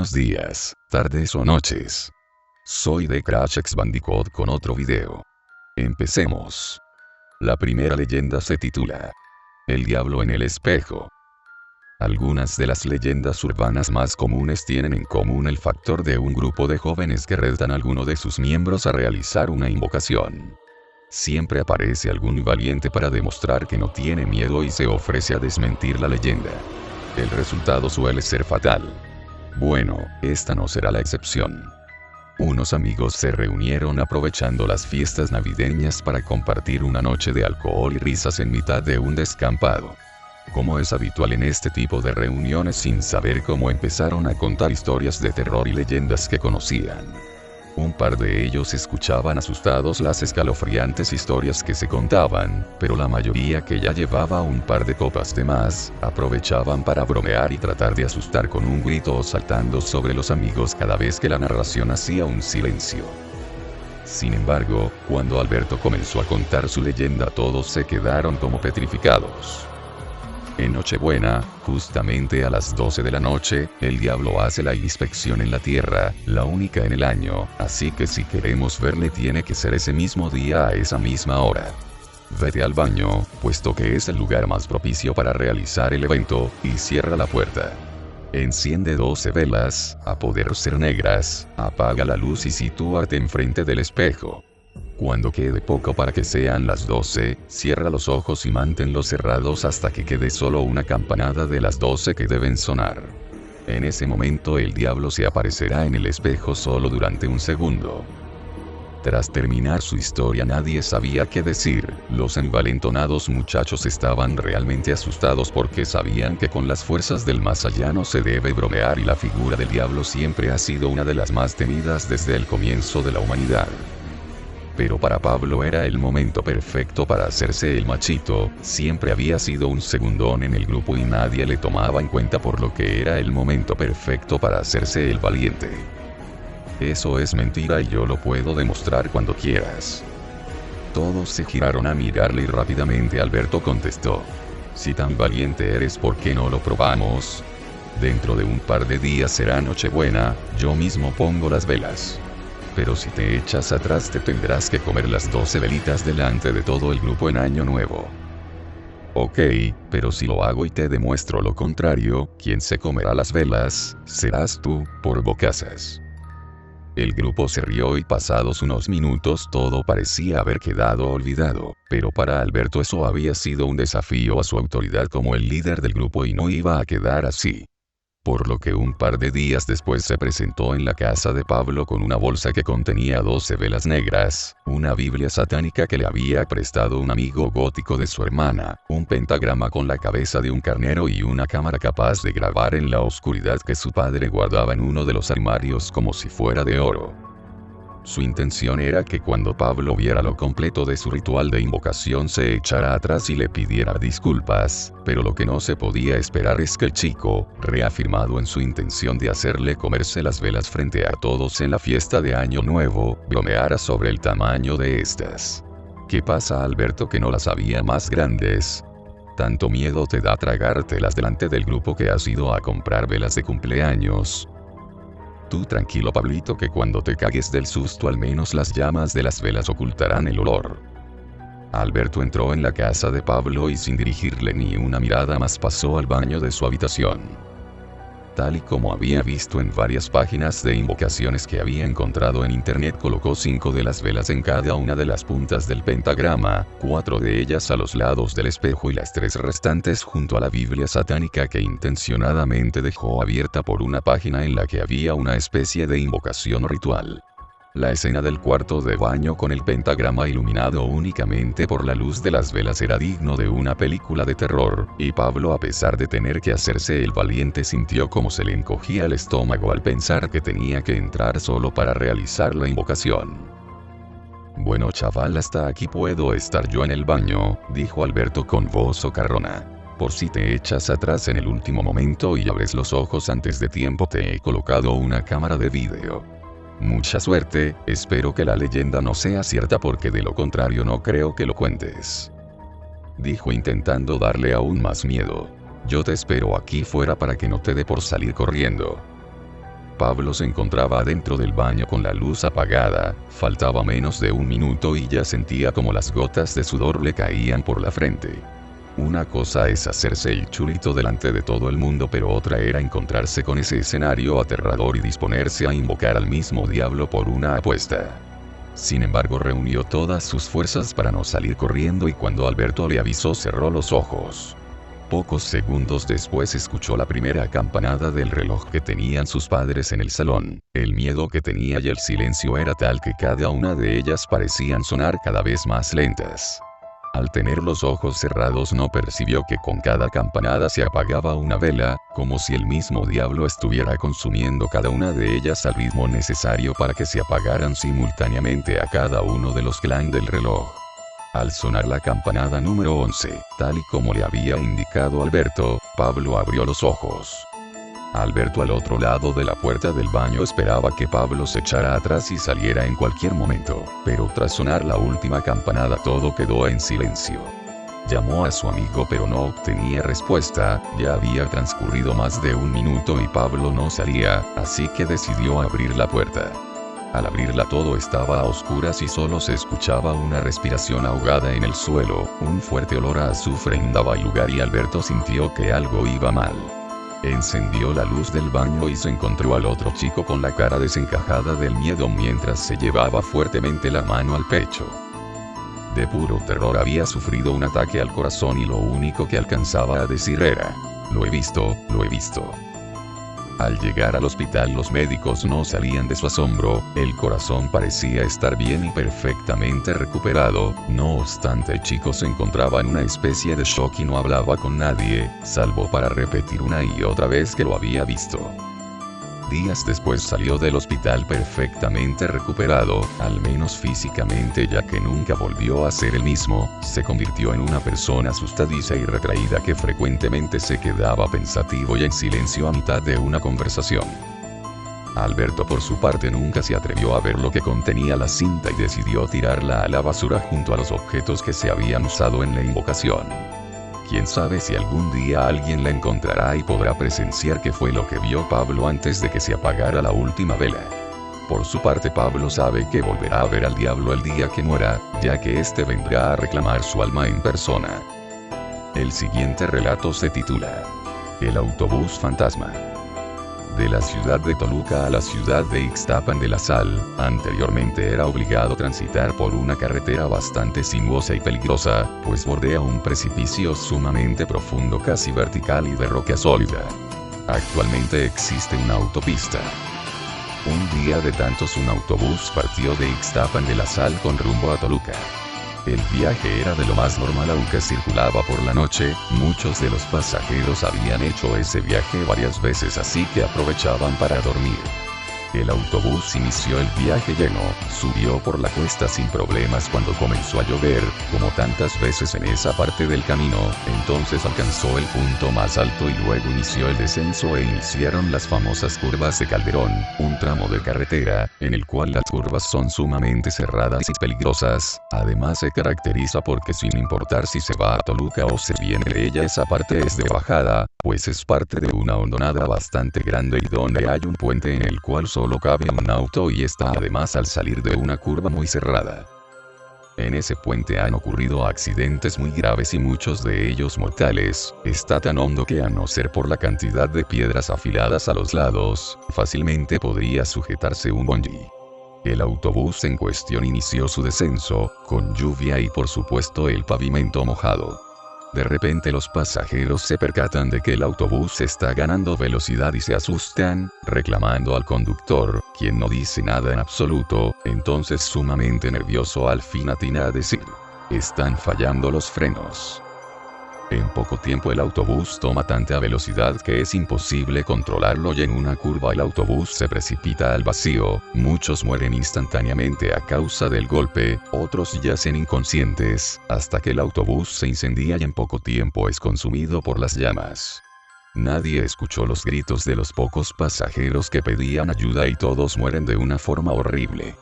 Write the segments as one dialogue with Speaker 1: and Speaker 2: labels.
Speaker 1: buenos días, tardes o noches. Soy de Crash X Bandicoot con otro video. Empecemos. La primera leyenda se titula El diablo en el espejo. Algunas de las leyendas urbanas más comunes tienen en común el factor de un grupo de jóvenes que retan a alguno de sus miembros a realizar una invocación. Siempre aparece algún valiente para demostrar que no tiene miedo y se ofrece a desmentir la leyenda. El resultado suele ser fatal. Bueno, esta no será la excepción. Unos amigos se reunieron aprovechando las fiestas navideñas para compartir una noche de alcohol y risas en mitad de un descampado. Como es habitual en este tipo de reuniones, sin saber cómo empezaron a contar historias de terror y leyendas que conocían. Un par de ellos escuchaban asustados las escalofriantes historias que se contaban, pero la mayoría, que ya llevaba un par de copas de más, aprovechaban para bromear y tratar de asustar con un grito o saltando sobre los amigos cada vez que la narración hacía un silencio. Sin embargo, cuando Alberto comenzó a contar su leyenda, todos se quedaron como petrificados. En Nochebuena, justamente a las 12 de la noche, el diablo hace la inspección en la tierra, la única en el año, así que si queremos verle tiene que ser ese mismo día a esa misma hora. Vete al baño, puesto que es el lugar más propicio para realizar el evento, y cierra la puerta. Enciende 12 velas, a poder ser negras, apaga la luz y sitúate enfrente del espejo. Cuando quede poco para que sean las 12, cierra los ojos y manténlos cerrados hasta que quede solo una campanada de las 12 que deben sonar. En ese momento el diablo se aparecerá en el espejo solo durante un segundo. Tras terminar su historia, nadie sabía qué decir. Los envalentonados muchachos estaban realmente asustados porque sabían que con las fuerzas del más allá no se debe bromear y la figura del diablo siempre ha sido una de las más temidas desde el comienzo de la humanidad. Pero para Pablo era el momento perfecto para hacerse el machito. Siempre había sido un segundón en el grupo y nadie le tomaba en cuenta, por lo que era el momento perfecto para hacerse el valiente. Eso es mentira y yo lo puedo demostrar cuando quieras. Todos se giraron a mirarle y rápidamente Alberto contestó: si tan valiente eres, ¿por qué no lo probamos? Dentro de un par de días será Nochebuena, yo mismo pongo las velas. Pero si te echas atrás te tendrás que comer las 12 velitas delante de todo el grupo en Año Nuevo. Ok, pero si lo hago y te demuestro lo contrario, quien se comerá las velas, serás tú, por bocazas. El grupo se rió y pasados unos minutos todo parecía haber quedado olvidado, pero para Alberto eso había sido un desafío a su autoridad como el líder del grupo y no iba a quedar así. Por lo que un par de días después se presentó en la casa de Pablo con una bolsa que contenía 12 velas negras, una Biblia satánica que le había prestado un amigo gótico de su hermana, un pentagrama con la cabeza de un carnero y una cámara capaz de grabar en la oscuridad que su padre guardaba en uno de los armarios como si fuera de oro. Su intención era que cuando Pablo viera lo completo de su ritual de invocación se echara atrás y le pidiera disculpas, pero lo que no se podía esperar es que el chico, reafirmado en su intención de hacerle comerse las velas frente a todos en la fiesta de Año Nuevo, bromeara sobre el tamaño de estas. ¿Qué pasa, Alberto, que no las había más grandes? ¿Tanto miedo te da tragártelas delante del grupo que has ido a comprar velas de cumpleaños? Tú tranquilo, Pablito, que cuando te cagues del susto al menos las llamas de las velas ocultarán el olor. Alberto entró en la casa de Pablo y sin dirigirle ni una mirada más pasó al baño de su habitación. Tal y como había visto en varias páginas de invocaciones que había encontrado en internet, colocó 5 de las velas en cada una de las puntas del pentagrama, 4 de ellas a los lados del espejo y las 3 restantes junto a la Biblia satánica que intencionadamente dejó abierta por una página en la que había una especie de invocación ritual. La escena del cuarto de baño con el pentagrama iluminado únicamente por la luz de las velas era digno de una película de terror, y Pablo, a pesar de tener que hacerse el valiente, sintió como se le encogía el estómago al pensar que tenía que entrar solo para realizar la invocación. Bueno, chaval, hasta aquí puedo estar yo en el baño, dijo Alberto con voz socarrona. Por si te echas atrás en el último momento y abres los ojos antes de tiempo, te he colocado una cámara de vídeo. Mucha suerte, espero que la leyenda no sea cierta porque de lo contrario no creo que lo cuentes. Dijo intentando darle aún más miedo. Yo te espero aquí fuera para que no te dé por salir corriendo. Pablo se encontraba adentro del baño con la luz apagada, faltaba menos de un minuto y ya sentía como las gotas de sudor le caían por la frente. Una cosa es hacerse el chulito delante de todo el mundo, pero otra era encontrarse con ese escenario aterrador y disponerse a invocar al mismo diablo por una apuesta. Sin embargo, reunió todas sus fuerzas para no salir corriendo y cuando Alberto le avisó cerró los ojos. Pocos segundos después escuchó la primera campanada del reloj que tenían sus padres en el salón. El miedo que tenía y el silencio era tal que cada una de ellas parecían sonar cada vez más lentas. Al tener los ojos cerrados no percibió que con cada campanada se apagaba una vela, como si el mismo diablo estuviera consumiendo cada una de ellas al ritmo necesario para que se apagaran simultáneamente a cada uno de los clan del reloj. Al sonar la campanada número 11, tal y como le había indicado Alberto, Pablo abrió los ojos. Alberto al otro lado de la puerta del baño esperaba que Pablo se echara atrás y saliera en cualquier momento, pero tras sonar la última campanada todo quedó en silencio. Llamó a su amigo pero no obtenía respuesta, ya había transcurrido más de un minuto y Pablo no salía, así que decidió abrir la puerta. Al abrirla todo estaba a oscuras y solo se escuchaba una respiración ahogada en el suelo, un fuerte olor a azufre inundaba el lugar y Alberto sintió que algo iba mal. Encendió la luz del baño y se encontró al otro chico con la cara desencajada del miedo mientras se llevaba fuertemente la mano al pecho. De puro terror había sufrido un ataque al corazón y lo único que alcanzaba a decir era: "Lo he visto, lo he visto". Al llegar al hospital los médicos no salían de su asombro, el corazón parecía estar bien y perfectamente recuperado, no obstante el chico se encontraba en una especie de shock y no hablaba con nadie, salvo para repetir una y otra vez que lo había visto. Días después salió del hospital perfectamente recuperado, al menos físicamente, ya que nunca volvió a ser el mismo, se convirtió en una persona asustadiza y retraída que frecuentemente se quedaba pensativo y en silencio a mitad de una conversación. Alberto por su parte nunca se atrevió a ver lo que contenía la cinta y decidió tirarla a la basura junto a los objetos que se habían usado en la invocación. Quién sabe si algún día alguien la encontrará y podrá presenciar qué fue lo que vio Pablo antes de que se apagara la última vela. Por su parte Pablo sabe que volverá a ver al diablo el día que muera, ya que éste vendrá a reclamar su alma en persona. El siguiente relato se titula El autobús fantasma. De la ciudad de Toluca a la ciudad de Ixtapan de la Sal, anteriormente era obligado transitar por una carretera bastante sinuosa y peligrosa, pues bordea un precipicio sumamente profundo casi vertical y de roca sólida. Actualmente existe una autopista. Un día de tantos un autobús partió de Ixtapan de la Sal con rumbo a Toluca. El viaje era de lo más normal aunque circulaba por la noche, muchos de los pasajeros habían hecho ese viaje varias veces así que aprovechaban para dormir. El autobús inició el viaje lleno, subió por la cuesta sin problemas cuando comenzó a llover, como tantas veces en esa parte del camino, entonces alcanzó el punto más alto y luego inició el descenso e iniciaron las famosas curvas de Calderón, un tramo de carretera, en el cual las curvas son sumamente cerradas y peligrosas, además se caracteriza porque sin importar si se va a Toluca o se viene de ella esa parte es de bajada, pues es parte de una hondonada bastante grande y donde hay un puente en el cual solo cabe un auto y está además al salir de una curva muy cerrada. En ese puente han ocurrido accidentes muy graves y muchos de ellos mortales, está tan hondo que a no ser por la cantidad de piedras afiladas a los lados, fácilmente podría sujetarse un bungee. El autobús en cuestión inició su descenso, con lluvia y por supuesto el pavimento mojado. De repente los pasajeros se percatan de que el autobús está ganando velocidad y se asustan, reclamando al conductor, quien no dice nada en absoluto, entonces sumamente nervioso al fin atina a decir: "Están fallando los frenos". En poco tiempo el autobús toma tanta velocidad que es imposible controlarlo y en una curva el autobús se precipita al vacío, muchos mueren instantáneamente a causa del golpe, otros yacen inconscientes, hasta que el autobús se incendia y en poco tiempo es consumido por las llamas. Nadie escuchó los gritos de los pocos pasajeros que pedían ayuda y todos mueren de una forma horrible.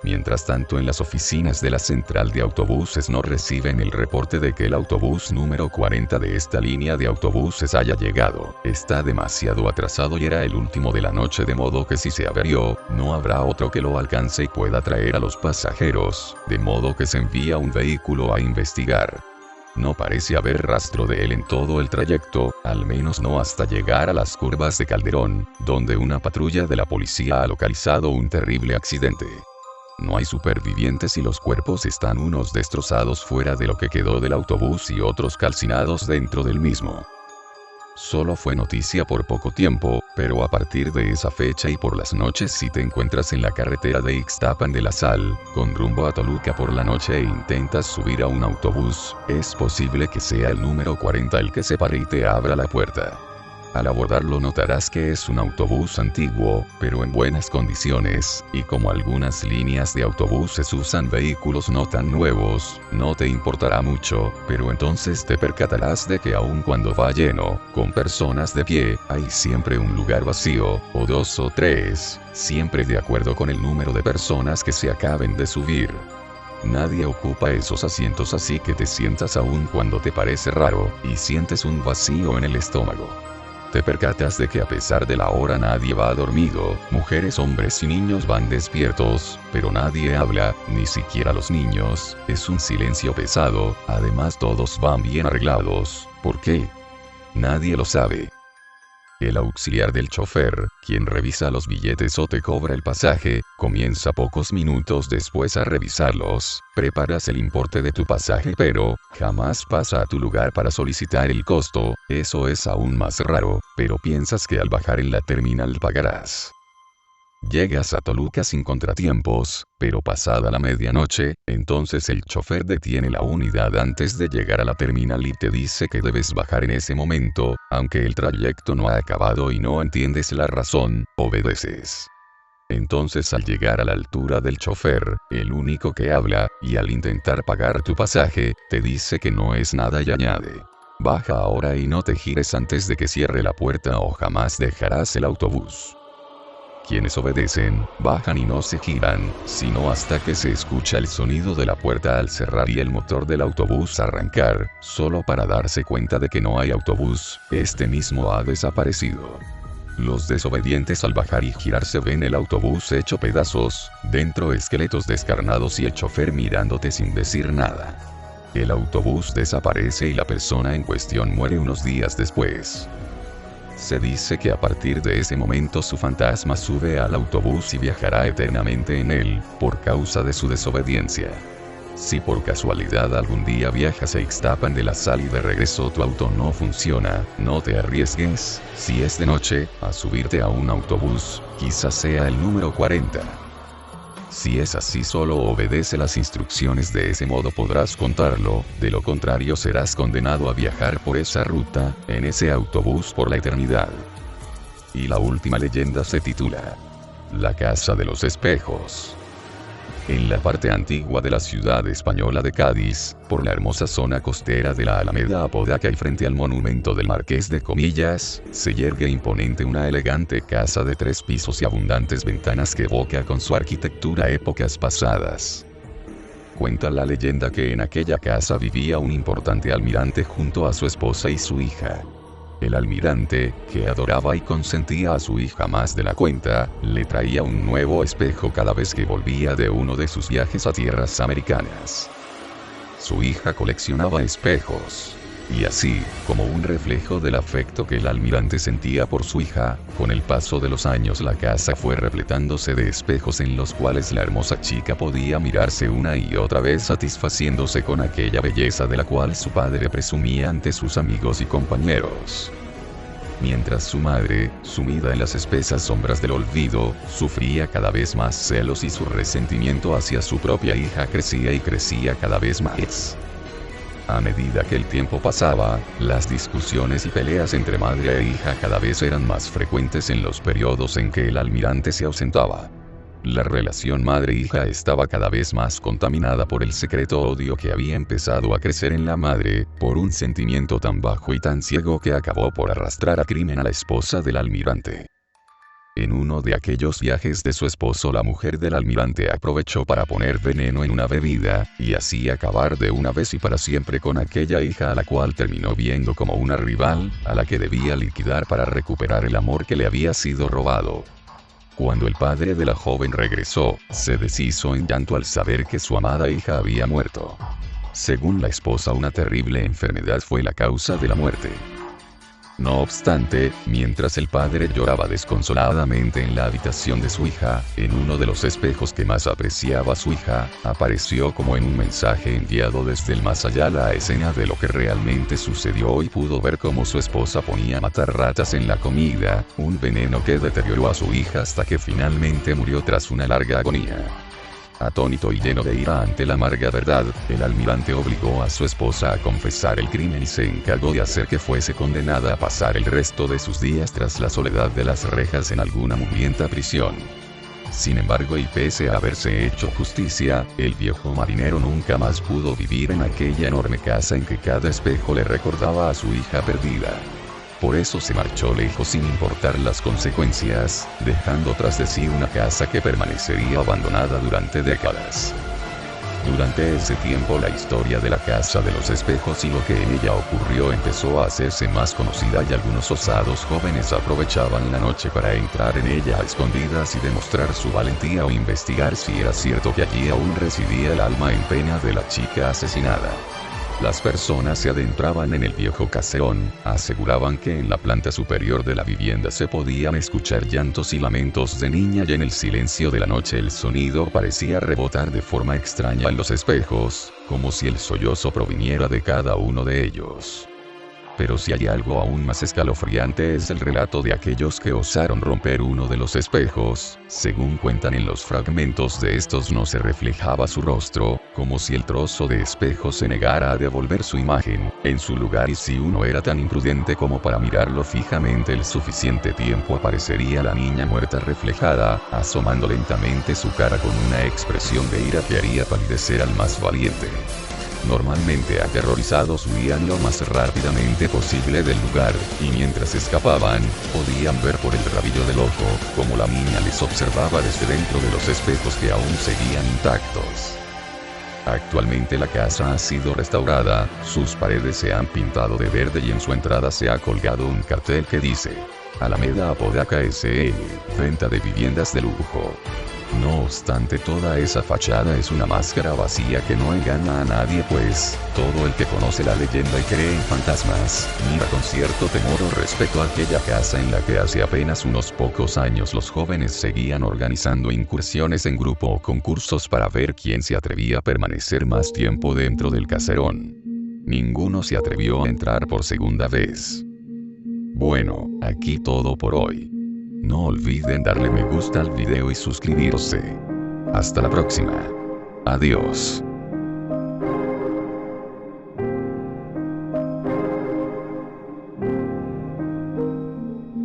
Speaker 1: Mientras tanto, en las oficinas de la central de autobuses no reciben el reporte de que el autobús número 40 de esta línea de autobuses haya llegado. Está demasiado atrasado y era el último de la noche, de modo que si se averió, no habrá otro que lo alcance y pueda traer a los pasajeros, de modo que se envía un vehículo a investigar. No parece haber rastro de él en todo el trayecto, al menos no hasta llegar a las curvas de Calderón, donde una patrulla de la policía ha localizado un terrible accidente. No hay supervivientes y los cuerpos están unos destrozados fuera de lo que quedó del autobús y otros calcinados dentro del mismo. Solo fue noticia por poco tiempo, pero a partir de esa fecha y por las noches, si te encuentras en la carretera de Ixtapan de la Sal, con rumbo a Toluca por la noche e intentas subir a un autobús, es posible que sea el número 40 el que se pare y te abra la puerta. Al abordarlo notarás que es un autobús antiguo, pero en buenas condiciones, y como algunas líneas de autobuses usan vehículos no tan nuevos, no te importará mucho, pero entonces te percatarás de que aun cuando va lleno, con personas de pie, hay siempre un lugar vacío, o 2 o 3, siempre de acuerdo con el número de personas que se acaben de subir. Nadie ocupa esos asientos, así que te sientas aun cuando te parece raro, y sientes un vacío en el estómago. Te percatas de que a pesar de la hora nadie va dormido, mujeres, hombres y niños van despiertos, pero nadie habla, ni siquiera los niños, es un silencio pesado, además todos van bien arreglados. ¿Por qué? Nadie lo sabe. El auxiliar del chofer, quien revisa los billetes o te cobra el pasaje, comienza pocos minutos después a revisarlos. Preparas el importe de tu pasaje, pero jamás pasa a tu lugar para solicitar el costo. Eso es aún más raro, pero piensas que al bajar en la terminal pagarás. Llegas a Toluca sin contratiempos, pero pasada la medianoche, entonces el chofer detiene la unidad antes de llegar a la terminal y te dice que debes bajar en ese momento, aunque el trayecto no ha acabado y no entiendes la razón, obedeces. Entonces al llegar a la altura del chofer, el único que habla, y al intentar pagar tu pasaje, te dice que no es nada y añade: baja ahora y no te gires antes de que cierre la puerta o jamás dejarás el autobús. Quienes obedecen, bajan y no se giran, sino hasta que se escucha el sonido de la puerta al cerrar y el motor del autobús arrancar, solo para darse cuenta de que no hay autobús, este mismo ha desaparecido. Los desobedientes al bajar y girarse ven el autobús hecho pedazos, dentro esqueletos descarnados y el chofer mirándote sin decir nada. El autobús desaparece y la persona en cuestión muere unos días después. Se dice que a partir de ese momento su fantasma sube al autobús y viajará eternamente en él, por causa de su desobediencia. Si por casualidad algún día viajas a Ixtapan de la Sal y de regreso tu auto no funciona, no te arriesgues, si es de noche, a subirte a un autobús, quizás sea el número 40. Si es así, solo obedece las instrucciones, de ese modo podrás contarlo, de lo contrario serás condenado a viajar por esa ruta, en ese autobús por la eternidad. Y la última leyenda se titula La Casa de los Espejos. En la parte antigua de la ciudad española de Cádiz, por la hermosa zona costera de la Alameda Apodaca y frente al monumento del Marqués de Comillas, se yergue imponente una elegante casa de 3 pisos y abundantes ventanas que evoca con su arquitectura épocas pasadas. Cuenta la leyenda que en aquella casa vivía un importante almirante junto a su esposa y su hija. El almirante, que adoraba y consentía a su hija más de la cuenta, le traía un nuevo espejo cada vez que volvía de uno de sus viajes a tierras americanas. Su hija coleccionaba espejos. Y así, como un reflejo del afecto que el almirante sentía por su hija, con el paso de los años la casa fue repletándose de espejos en los cuales la hermosa chica podía mirarse una y otra vez, satisfaciéndose con aquella belleza de la cual su padre presumía ante sus amigos y compañeros. Mientras su madre, sumida en las espesas sombras del olvido, sufría cada vez más celos y su resentimiento hacia su propia hija crecía y crecía cada vez más. A medida que el tiempo pasaba, las discusiones y peleas entre madre e hija cada vez eran más frecuentes en los periodos en que el almirante se ausentaba. La relación madre-hija estaba cada vez más contaminada por el secreto odio que había empezado a crecer en la madre, por un sentimiento tan bajo y tan ciego que acabó por arrastrar a crimen a la esposa del almirante. En uno de aquellos viajes de su esposo, la mujer del almirante aprovechó para poner veneno en una bebida, y así acabar de una vez y para siempre con aquella hija a la cual terminó viendo como una rival, a la que debía liquidar para recuperar el amor que le había sido robado. Cuando el padre de la joven regresó, se deshizo en llanto al saber que su amada hija había muerto. Según la esposa, una terrible enfermedad fue la causa de la muerte. No obstante, mientras el padre lloraba desconsoladamente en la habitación de su hija, en uno de los espejos que más apreciaba su hija, apareció como en un mensaje enviado desde el más allá la escena de lo que realmente sucedió y pudo ver cómo su esposa ponía a matar ratas en la comida, un veneno que deterioró a su hija hasta que finalmente murió tras una larga agonía. Atónito y lleno de ira ante la amarga verdad, el almirante obligó a su esposa a confesar el crimen y se encargó de hacer que fuese condenada a pasar el resto de sus días tras la soledad de las rejas en alguna mugrienta prisión. Sin embargo, y pese a haberse hecho justicia, el viejo marinero nunca más pudo vivir en aquella enorme casa en que cada espejo le recordaba a su hija perdida. Por eso se marchó lejos sin importar las consecuencias, dejando tras de sí una casa que permanecería abandonada durante décadas. Durante ese tiempo la historia de la Casa de los Espejos y lo que en ella ocurrió empezó a hacerse más conocida y algunos osados jóvenes aprovechaban la noche para entrar en ella a escondidas y demostrar su valentía o investigar si era cierto que allí aún residía el alma en pena de la chica asesinada. Las personas se adentraban en el viejo caserón, aseguraban que en la planta superior de la vivienda se podían escuchar llantos y lamentos de niña y en el silencio de la noche el sonido parecía rebotar de forma extraña en los espejos, como si el sollozo proviniera de cada uno de ellos. Pero si hay algo aún más escalofriante es el relato de aquellos que osaron romper uno de los espejos. Según cuentan, en los fragmentos de estos no se reflejaba su rostro, como si el trozo de espejo se negara a devolver su imagen en su lugar, y si uno era tan imprudente como para mirarlo fijamente el suficiente tiempo aparecería la niña muerta reflejada, asomando lentamente su cara con una expresión de ira que haría palidecer al más valiente. Normalmente aterrorizados huían lo más rápidamente posible del lugar, y mientras escapaban, podían ver por el rabillo del ojo, como la niña les observaba desde dentro de los espejos que aún seguían intactos. Actualmente la casa ha sido restaurada, sus paredes se han pintado de verde y en su entrada se ha colgado un cartel que dice: Alameda Apodaca S.L., venta de viviendas de lujo. No obstante, toda esa fachada es una máscara vacía que no engaña a nadie, pues todo el que conoce la leyenda y cree en fantasmas, mira con cierto temor o respeto a aquella casa en la que hace apenas unos pocos años los jóvenes seguían organizando incursiones en grupo o concursos para ver quién se atrevía a permanecer más tiempo dentro del caserón. Ninguno se atrevió a entrar por segunda vez. Bueno, aquí todo por hoy. No olviden darle me gusta al video y suscribirse. Hasta la próxima. Adiós.